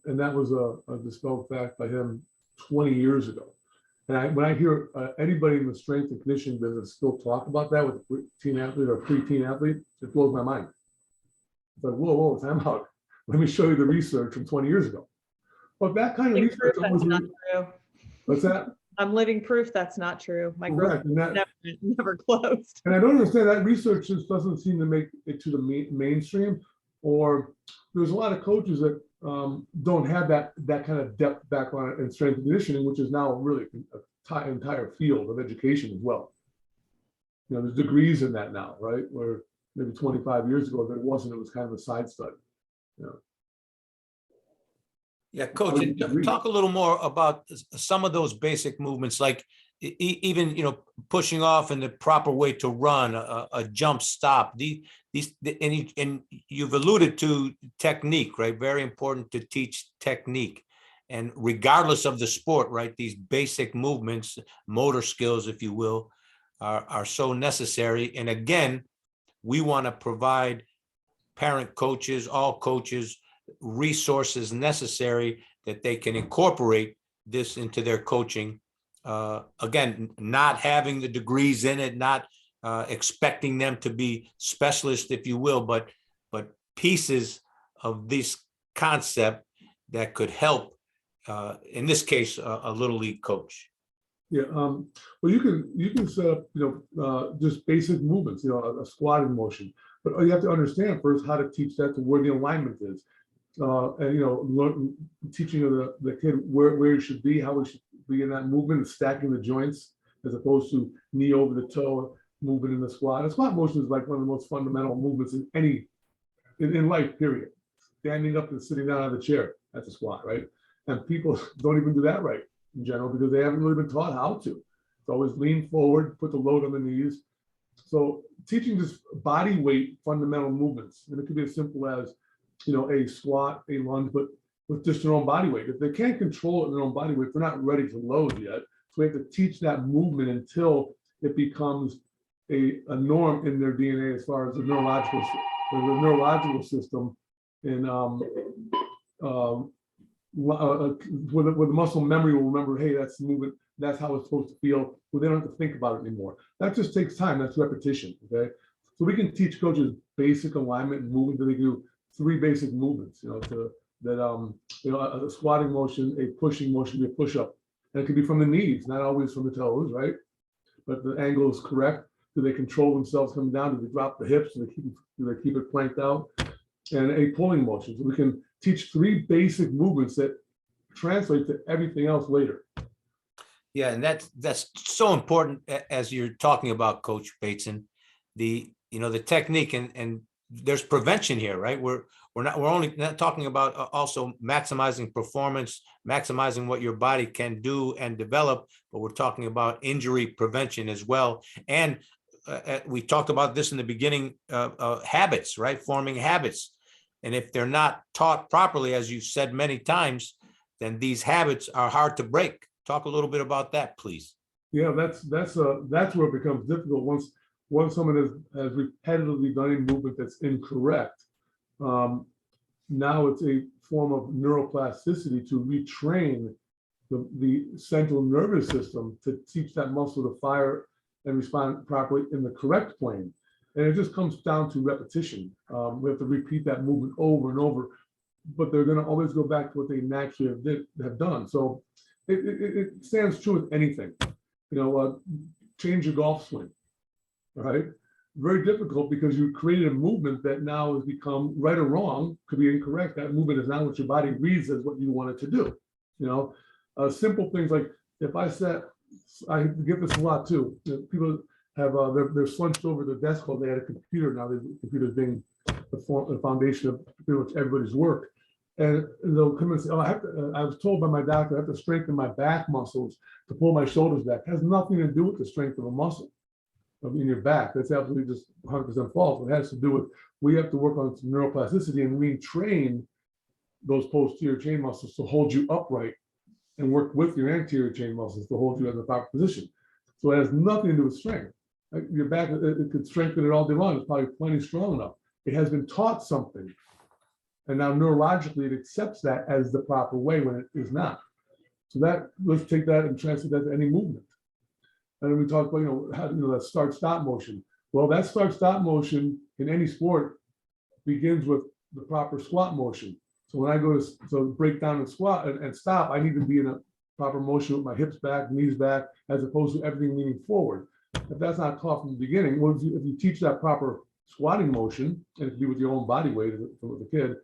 And that was a dispelled fact by him 20 years ago. And when I hear anybody in the strength and conditioning business still talk about that with a teen athlete or preteen athlete, it blows my mind. It's like, whoa, time out. Let me show you the research from 20 years ago. But that kind of Living research proof that's not true. What's that? I'm living proof that's not true. My growth Correct. And that, never closed. and I don't understand that research just doesn't seem to make it to the mainstream, or there's a lot of coaches that don't have that kind of depth background in strength and conditioning, which is now really an entire field of education as well. There's degrees in that now, right? Where maybe 25 years ago there wasn't. It was kind of a side study. Yeah, Coach, talk a little more about some of those basic movements, like even pushing off in the proper way to run, a jump stop. And you've alluded to technique, right? Very important to teach technique, and regardless of the sport, right? These basic movements, motor skills, if you will, are so necessary. And again, we want to provide parent coaches, all coaches, resources necessary that they can incorporate this into their coaching. Again, not having the degrees in it, not expecting them to be specialists, if you will, but pieces of this concept that could help, in this case, a little league coach. Yeah, well, you can set up, just basic movements, a squatting motion, but you have to understand first how to teach that to where the alignment is. And teaching the kid where he should be, how he should be in that movement, and stacking the joints as opposed to knee over the toe moving in the squat. A squat motion is like one of the most fundamental movements in life, period. Standing up and sitting down on the chair, that's a squat, right? And people don't even do that right in general because they haven't really been taught how to. It's always lean forward, put the load on the knees. So teaching just body weight fundamental movements, and it could be as simple as a squat, a lunge, but with just their own body weight. If they can't control it in their own body weight, they're not ready to load yet. So we have to teach that movement until it becomes a norm in their DNA as far as the neurological system. And where the muscle memory will remember, hey, that's the movement, that's how it's supposed to feel. Well, they don't have to think about it anymore. That just takes time. That's repetition. Okay. So we can teach coaches basic alignment and movement that they do 3 basic movements, a squatting motion, a pushing motion, a push-up. And it could be from the knees, not always from the toes, right? But the angle is correct. Do they control themselves coming down? Do they drop the hips? Do they keep it planked out? And a pulling motion. So we can teach 3 basic movements that translate to everything else later. Yeah, and that's so important as you're talking about, Coach Bateson. The technique and there's prevention here, right? We're only not talking about also maximizing performance, maximizing what your body can do and develop, but we're talking about injury prevention as well. And we talked about this in the beginning, habits, right? Forming habits. And if they're not taught properly, as you've said many times, then these habits are hard to break. Talk a little bit about that, please. Yeah, that's where it becomes difficult once someone has repetitively done a movement that's incorrect. Now it's a form of neuroplasticity to retrain the central nervous system to teach that muscle to fire and respond properly in the correct plane. And it just comes down to repetition. We have to repeat that movement over and over, but they're going to always go back to what they naturally have done. So it stands true with anything. Change your golf swing, right? Very difficult because you created a movement that now has become right or wrong, could be incorrect. That movement is not what your body reads as what you want it to do. Simple things like if I get this a lot too. People have they're slunched over the desk while they had a computer. Now the computer's being the foundation of pretty much everybody's work. And they'll come and say, "Oh, I was told by my doctor I have to strengthen my back muscles to pull my shoulders back." It has nothing to do with the strength of a muscle in your back. That's absolutely just 100% false. It has to do with we have to work on some neuroplasticity and retrain those posterior chain muscles to hold you upright and work with your anterior chain muscles to hold you in the proper position. So it has nothing to do with strength. Your back, it could strengthen it all day long. It's probably plenty strong enough. It has been taught something. And now neurologically, it accepts that as the proper way when it is not. So let's take that and translate that to any movement. And then we talk about, that start-stop motion. Well, that start-stop motion in any sport begins with the proper squat motion. So when I go to break down and squat and stop, I need to be in a proper motion with my hips back, knees back, as opposed to everything leaning forward. If that's not taught from the beginning, well, if you teach that proper squatting motion, and it can be with your own body weight with the kid,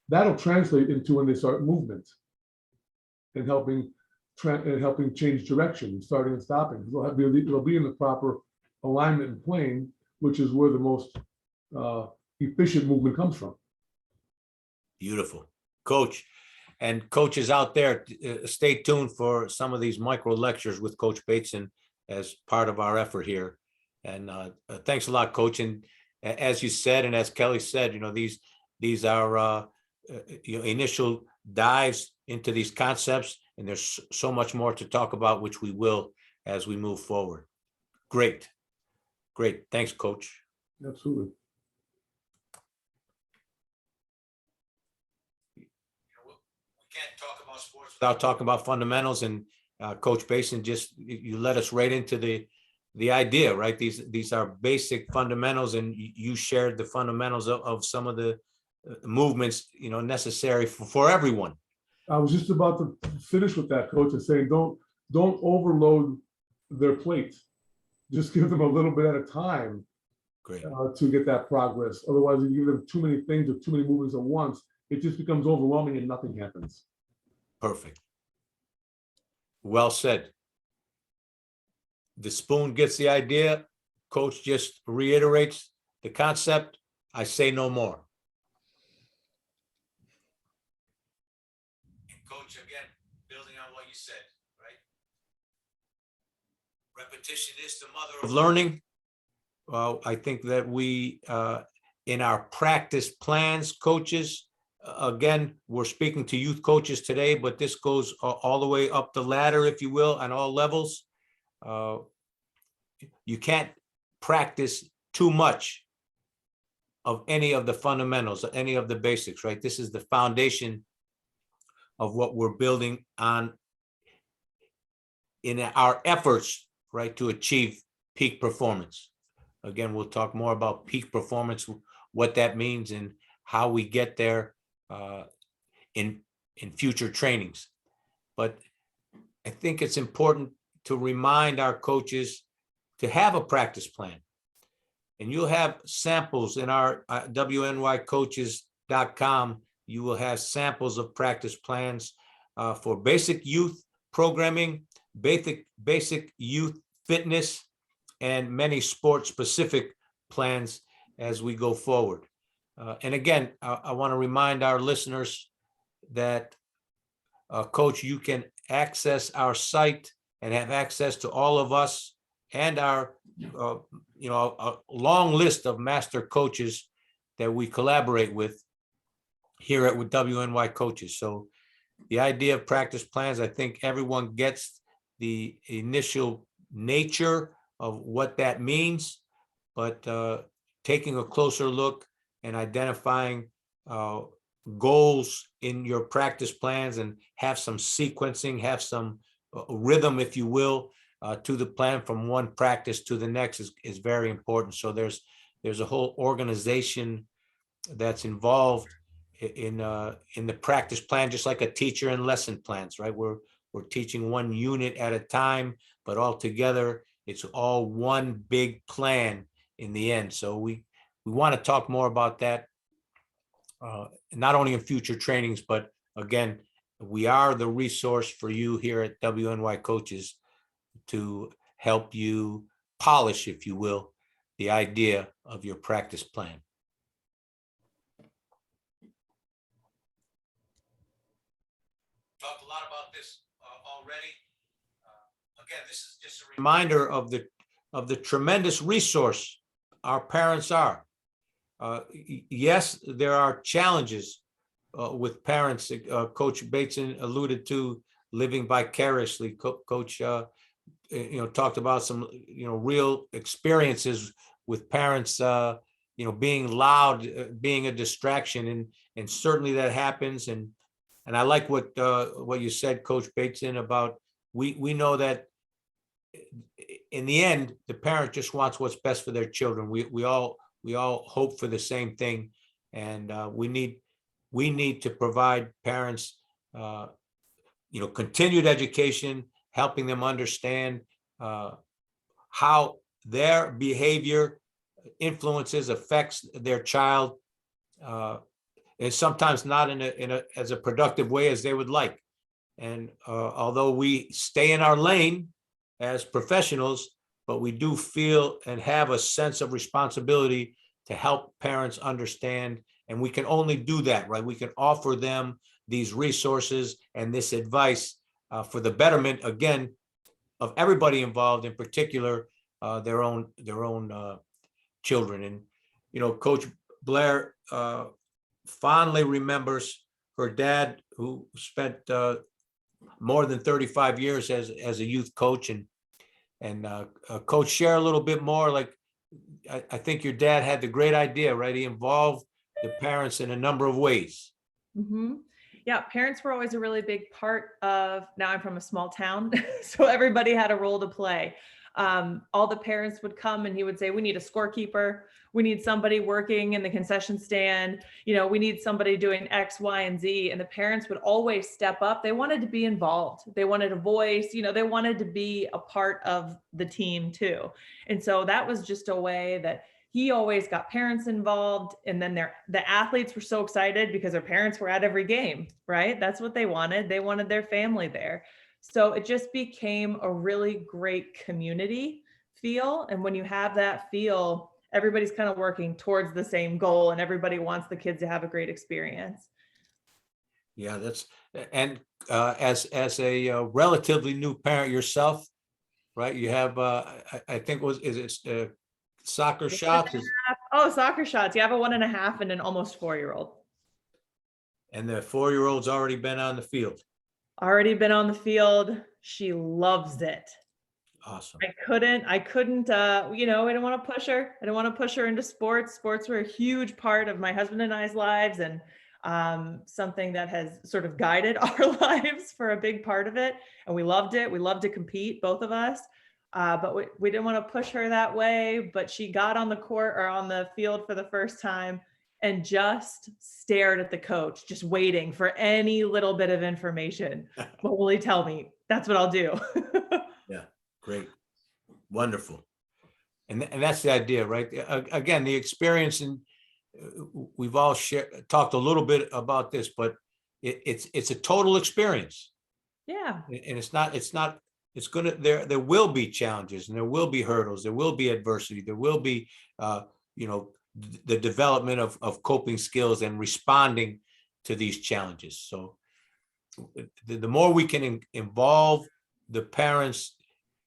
that'll translate into when they start movement and helping change direction, starting and stopping. They'll be in the proper alignment and plane, which is where the most efficient movement comes from. Beautiful. Coach, and coaches out there, stay tuned for some of these micro lectures with Coach Bateson as part of our effort here. And thanks a lot, Coach. And as you said, and as Kelly said, these are initial dives into these concepts, and there's so much more to talk about, which we will as we move forward. Great. Thanks, Coach. Absolutely. We can't talk about sports without talking about fundamentals, and Coach Bateson, you led us right into the idea, right? These are basic fundamentals, and you shared the fundamentals of some of the movements, necessary for everyone. I was just about to finish with that, Coach, and saying don't overload their plate. Just give them a little bit at a time. Great. To get that progress. Otherwise, if you give them too many things or too many movements at once, it just becomes overwhelming and nothing happens. Perfect. Well said. The spoon gets the idea. Coach just reiterates the concept. I say no more. And Coach, again, building on what you said, right? Repetition is the mother of learning. Well, I think that we, in our practice plans, coaches, again, we're speaking to youth coaches today, but this goes all the way up the ladder, if you will, on all levels. You can't practice too much of any of the fundamentals, any of the basics, right? This is the foundation of what we're building on in our efforts, right, to achieve peak performance. Again, we'll talk more about peak performance, what that means, and how we get there in future trainings. But I think it's important to remind our coaches to have a practice plan. And you'll have samples in our WNYcoaches.com. You will have samples of practice plans for basic youth programming, basic youth fitness, and many sport-specific plans as we go forward. And again, I want to remind our listeners that, Coach, you can access our site and have access to all of us and our, a long list of master coaches that we collaborate with here at with WNY coaches. So the idea of practice plans, I think everyone gets the initial nature of what that means, but taking a closer look and identifying goals in your practice plans and have some sequencing, have some rhythm, if you will, to the plan from one practice to the next is very important. So there's a whole organization that's involved in the practice plan, just like a teacher and lesson plans, right? We're teaching one unit at a time, but all together, it's all one big plan in the end. So we want to talk more about that, not only in future trainings, but again, we are the resource for you here at WNY Coaches to help you polish, if you will, the idea of your practice plan. Talked a lot about this already. Again, this is just a reminder of the tremendous resource our parents are. Yes, there are challenges with parents. Coach Bateson alluded to living vicariously. Coach, talked about some, real experiences with parents, being loud, being a distraction, and certainly that happens. And I like what you said, Coach Bateson, about we know that in the end, the parent just wants what's best for their children. We all hope for the same thing, and we need to provide parents, continued education, helping them understand how their behavior affects their child, and sometimes not in a as a productive way as they would like. And although we stay in our lane as professionals, but we do feel and have a sense of responsibility to help parents understand. And we can only do that, right? We can offer them these resources and this advice for the betterment, again, of everybody involved, in particular, their own children. And, Coach Blair fondly remembers her dad, who spent more than 35 years as a youth coach. And Coach, share a little bit more. Like, I think your dad had the great idea, right? He involved the parents in a number of ways. Mm-hmm. Yeah, parents were always a really big part of, now I'm from a small town, so everybody had a role to play. All the parents would come and he would say, we need a scorekeeper. We need somebody working in the concession stand. We need somebody doing X, Y, and Z. And the parents would always step up. They wanted to be involved. They wanted a voice, they wanted to be a part of the team too. And so that was just a way that he always got parents involved. And then the athletes were so excited because their parents were at every game, right? That's what they wanted. They wanted their family there. So it just became a really great community feel. And when you have that feel, everybody's kind of working towards the same goal and everybody wants the kids to have a great experience. Yeah, and as a relatively new parent yourself, right? You have, I think is it soccer shots? Oh, soccer shots. You have a 1.5 and an almost 4-year-old. And the 4-year-old's already been on the field. Already been on the field. She loves it. Awesome. I couldn't, I didn't want to push her. I didn't want to push her into sports. Sports were a huge part of my husband and I's lives, and something that has sort of guided our lives for a big part of it. And we loved it. We loved to compete, both of us. But we didn't want to push her that way. But she got on the court or on the field for the first time and just stared at the coach, just waiting for any little bit of information. What will he tell me? That's what I'll do. Yeah, great. Wonderful. And that's the idea, right? Again, the experience, and we've all talked a little bit about this, but it's a total experience. Yeah. And there will be challenges, and there will be hurdles, there will be adversity, there will be, the development of coping skills and responding to these challenges. So the more we can involve the parents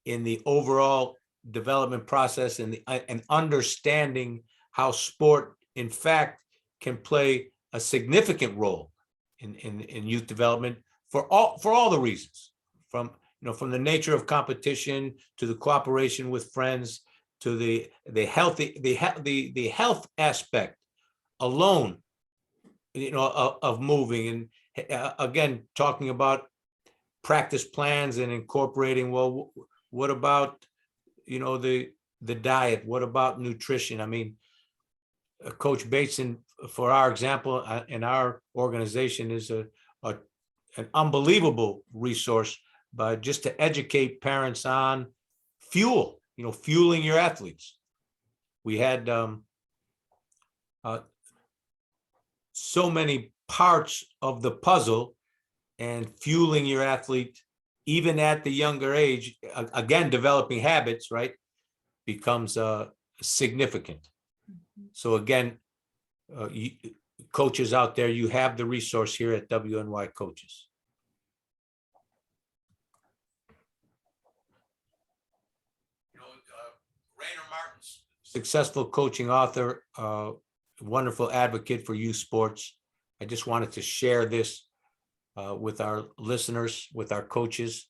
in the overall development process and understanding how sport, in fact, can play a significant role in youth development for all the reasons, from from the nature of competition to the cooperation with friends to the health aspect alone, of moving, and again, talking about practice plans and incorporating, well, what about the diet, what about nutrition? I mean, Coach Bateson, for our example, in our organization, is an unbelievable resource, but just to educate parents on fueling your athletes. We had so many parts of the puzzle, and fueling your athlete, even at the younger age, again, developing habits, right, becomes significant. So again, coaches out there, you have the resource here at WNY Coaches. Rainer Martins, successful coaching author, wonderful advocate for youth sports. I just wanted to share this with our listeners, with our coaches.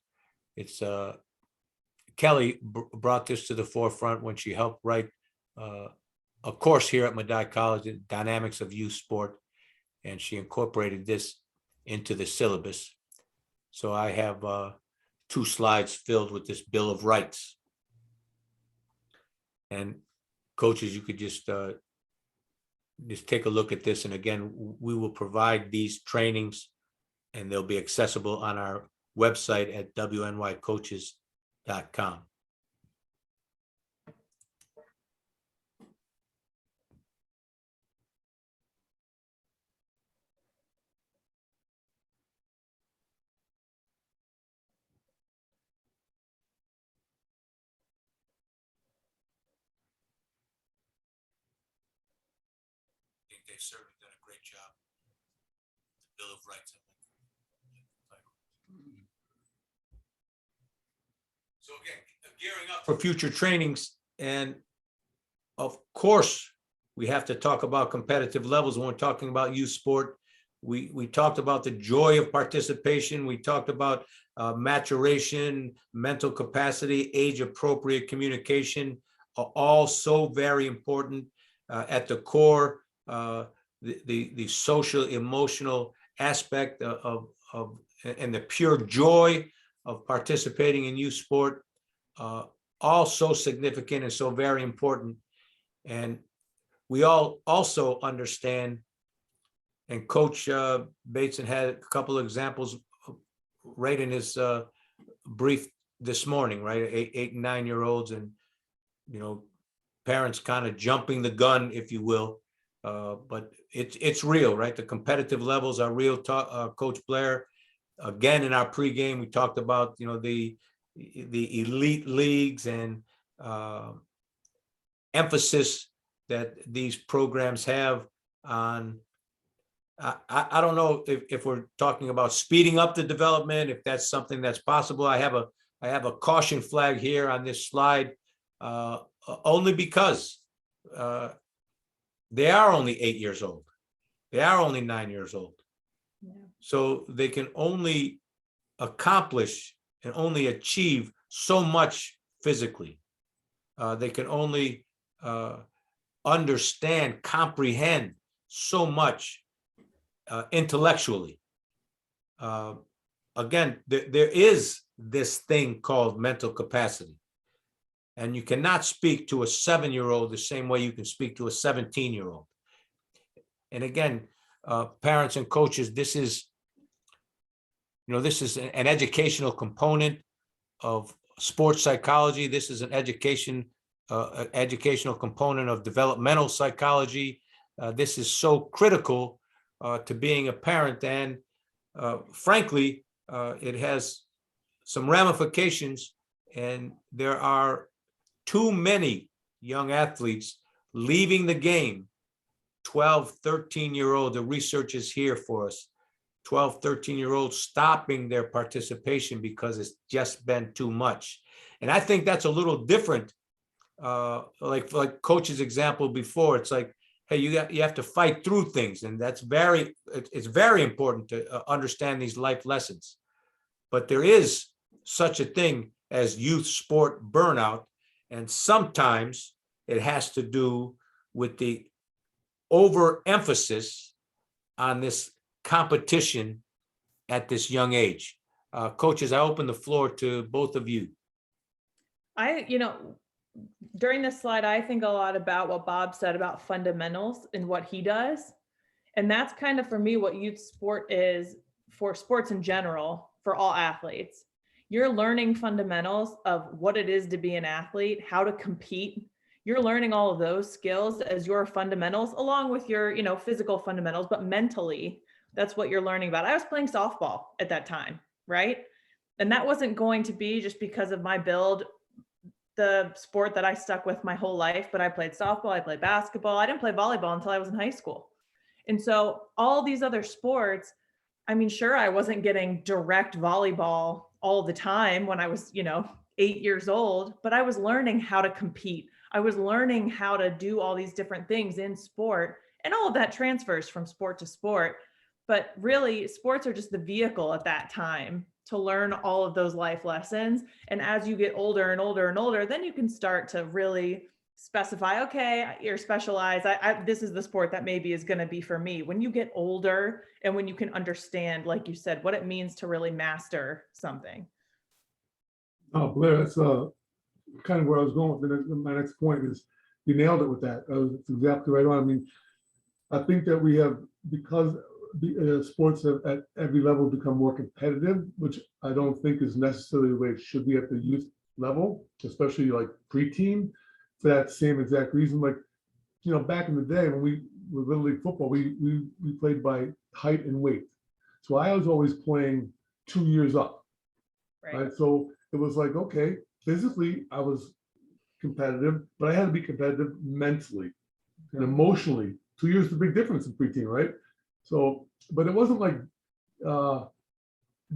It's Kelly brought this to the forefront when she helped write a course here at Medaille College, the Dynamics of Youth Sport, and she incorporated this into the syllabus. So I have 2 slides filled with this Bill of Rights. And coaches, you could just take a look at this. And again, we will provide these trainings, and they'll be accessible on our website at wnycoaches.com. I think they've certainly done a great job. The Bill of Rights. So again, gearing up for future trainings, and of course, we have to talk about competitive levels when we're talking about youth sport. We talked about the joy of participation. We talked about maturation, mental capacity, age-appropriate communication, all so very important. At the core, the social, emotional aspect of and the pure joy of participating in youth sport, all so significant and so very important. And we all also understand, and Coach Bateson had a couple of examples right in his brief this morning, right? 8 and 9-year-olds, and parents kind of jumping the gun, if you will. But it's real, right? The competitive levels are real. Coach Blair, again, in our pregame, we talked about the elite leagues and emphasis that these programs have on. I don't know if we're talking about speeding up the development, if that's something that's possible. I have a caution flag here on this slide, only because they are only 8 years old. They are only 9 years old. Yeah. So they can only accomplish and only achieve so much physically. They can only understand, comprehend so much intellectually. Again, there is this thing called mental capacity. And you cannot speak to a 7-year-old the same way you can speak to a 17-year-old. And again, parents and coaches, this is an educational component of sports psychology. This is an educational component of developmental psychology. This is so critical to being a parent, and frankly, it has some ramifications, and there are too many young athletes leaving the game, 12, 13-year-old, the research is here for us, 12, 13-year-olds stopping their participation because it's just been too much. And I think that's a little different, like Coach's example before. It's like hey, you have to fight through things, and it's very important to understand these life lessons. But there is such a thing as youth sport burnout, and sometimes it has to do with the overemphasis on this competition at this young age. Coaches, I open the floor to both of you. During this slide, I think a lot about what Bob said about fundamentals and what he does. And that's kind of, for me, what youth sport is for sports in general, for all athletes. You're learning fundamentals of what it is to be an athlete, how to compete. You're learning all of those skills as your fundamentals, along with your, physical fundamentals, but mentally, that's what you're learning about. I was playing softball at that time, right? And that wasn't going to be just because of my build, the sport that I stuck with my whole life, but I played softball, I played basketball. I didn't play volleyball until I was in high school. And so all these other sports, sure, I wasn't getting direct volleyball all the time when I was, 8 years old, but I was learning how to compete. I was learning how to do all these different things in sport, and all of that transfers from sport to sport. But really, sports are just the vehicle at that time to learn all of those life lessons. And as you get older and older and older, then you can start to really specify, okay, you're specialized. This is the sport that maybe is going to be for me. When you get older and when you can understand, like you said, what it means to really master something. Oh, Blair, that's kind of where I was going with my next point is you nailed it with that. That's exactly right on. I think that we have, because the sports have at every level become more competitive, which I don't think is necessarily the way it should be at the youth level, especially like preteen, for that same exact reason. Like, back in the day when we were Little League football, we played by height and weight. So I was always playing 2 years up, right? So it was like, okay, physically I was competitive, but I had to be competitive mentally and emotionally. 2 years is a big difference in preteen, right? So, but it wasn't like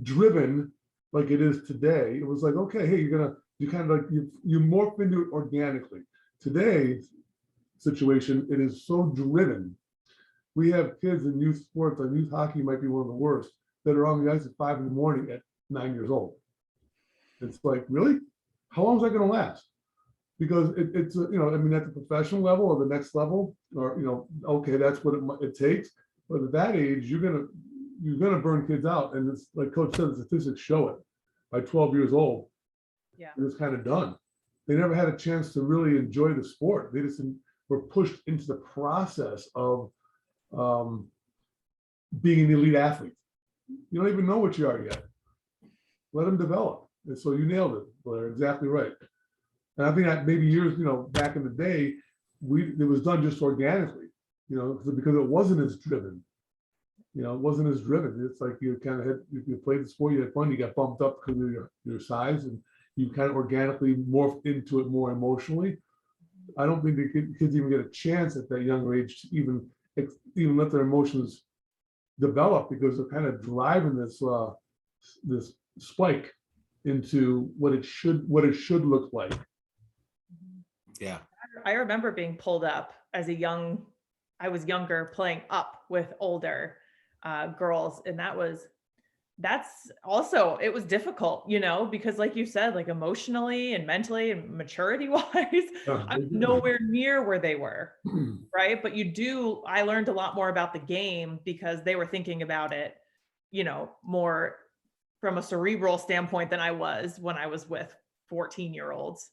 driven like it is today. It was like, okay, hey, you morph into it organically. Today's situation, it is so driven. We have kids in youth sports, and youth hockey might be one of the worst, that are on the ice at 5 a.m. at 9 years old. It's like, really? How long is that going to last? Because it's at the professional level or the next level, or okay, that's what it takes. But at that age, you're gonna burn kids out, and it's like Coach said, the statistics show it. By 12 years old, it was kind of done. They never had a chance to really enjoy the sport. They just were pushed into the process of being an elite athlete. You don't even know what you are yet. Let them develop. And so you nailed it, Blair. Exactly right. And I think that maybe years, back in the day, it was done just organically, because it wasn't as driven. It wasn't as driven. It's like you kind of had, if you played the sport, you had fun, you got bumped up because of your size, and you kind of organically morphed into it more emotionally. I don't think the kids even get a chance at that younger age to even let their emotions develop, because they're kind of driving this spike into what it should look like. Yeah. I remember being pulled up as I was younger, playing up with older girls. And that's also, it was difficult, because like you said, like emotionally and mentally and maturity wise, I'm nowhere near where they were. Right. But I learned a lot more about the game because they were thinking about it, more from a cerebral standpoint than I was when I was with 14-year-olds.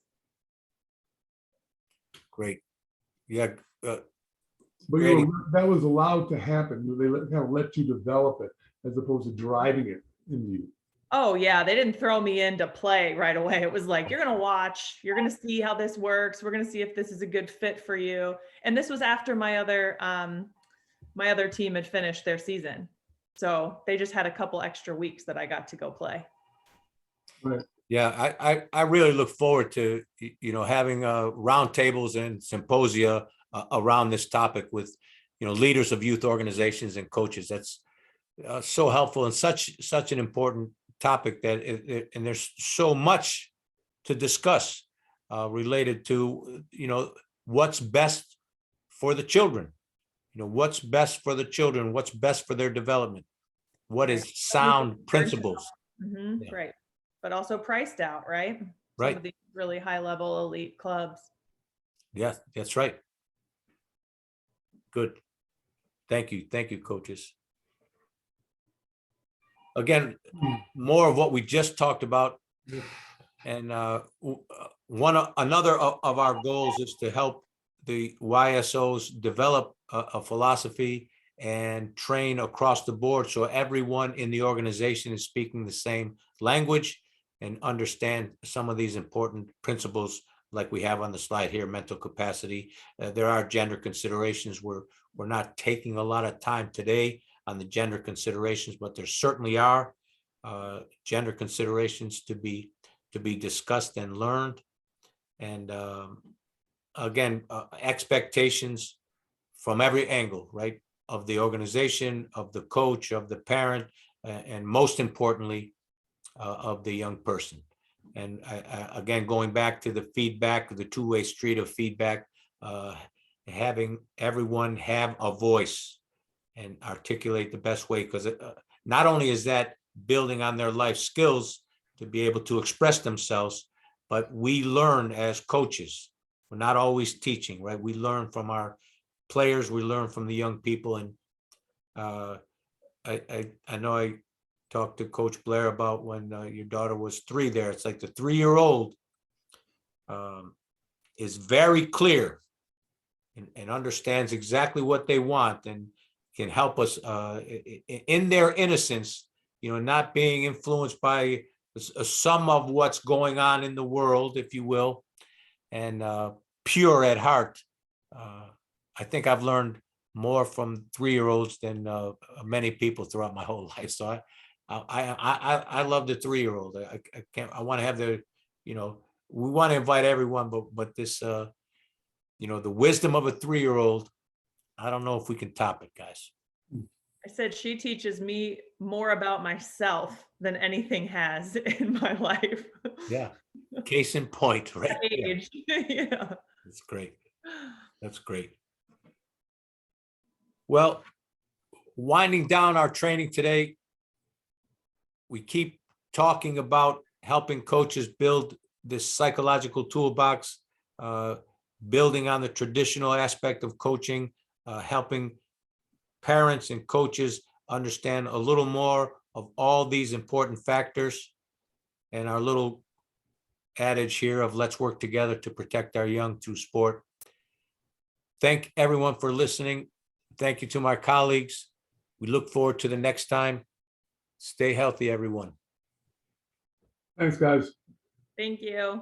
Great. Yeah. But that was allowed to happen. They let you develop it as opposed to driving it in you. Oh yeah, they didn't throw me into play right away. It was like, you're going to watch, you're going to see how this works. We're going to see if this is a good fit for you. And this was after my other team had finished their season. So they just had a couple extra weeks that I got to go play. Right. Yeah, I really look forward to, having roundtables and symposia around this topic with, leaders of youth organizations and coaches. That's so helpful and such an important topic and there's so much to discuss related to, what's best for the children. what's best for the children, what's best for their development, what is sound principles. Mhm, Yeah. right. But also priced out, right? Some Right. of these really high level elite clubs. Yeah, that's right. Good. Thank you. Thank you, coaches. Again, more of what we just talked about. And another of our goals is to help the YSOs develop a philosophy and train across the board, so everyone in the organization is speaking the same language and understand some of these important principles like we have on the slide here, mental capacity. There are gender considerations. We're not taking a lot of time today on the gender considerations, but there certainly are gender considerations to be discussed and learned. And again, expectations from every angle, right? Of the organization, of the coach, of the parent, and most importantly, of the young person. And again, going back to the feedback, the two-way street of feedback, having everyone have a voice and articulate the best way, because not only is that building on their life skills to be able to express themselves, but we learn as coaches. We're not always teaching, right? We learn from our players, we learn from the young people. And I know I talked to Coach Blair about when your daughter was 3 there. It's like the 3-year-old is very clear and understands exactly what they want and can help us in their innocence, not being influenced by some of what's going on in the world, if you will, and pure at heart. I think I've learned more from 3-year-olds than many people throughout my whole life. So I love the 3-year-old. I want to have we want to invite everyone, but this, the wisdom of a 3-year-old, I don't know if we can top it, guys. I said she teaches me more about myself than anything has in my life. Yeah. Case in point, right? Yeah. Age. Yeah. That's great. That's great. Well, winding down our training today, we keep talking about helping coaches build this psychological toolbox, building on the traditional aspect of coaching, helping parents and coaches understand a little more of all these important factors, and our little adage here of let's work together to protect our young through sport. Thank everyone for listening. Thank you to my colleagues. We look forward to the next time. Stay healthy, everyone. Thanks, guys. Thank you.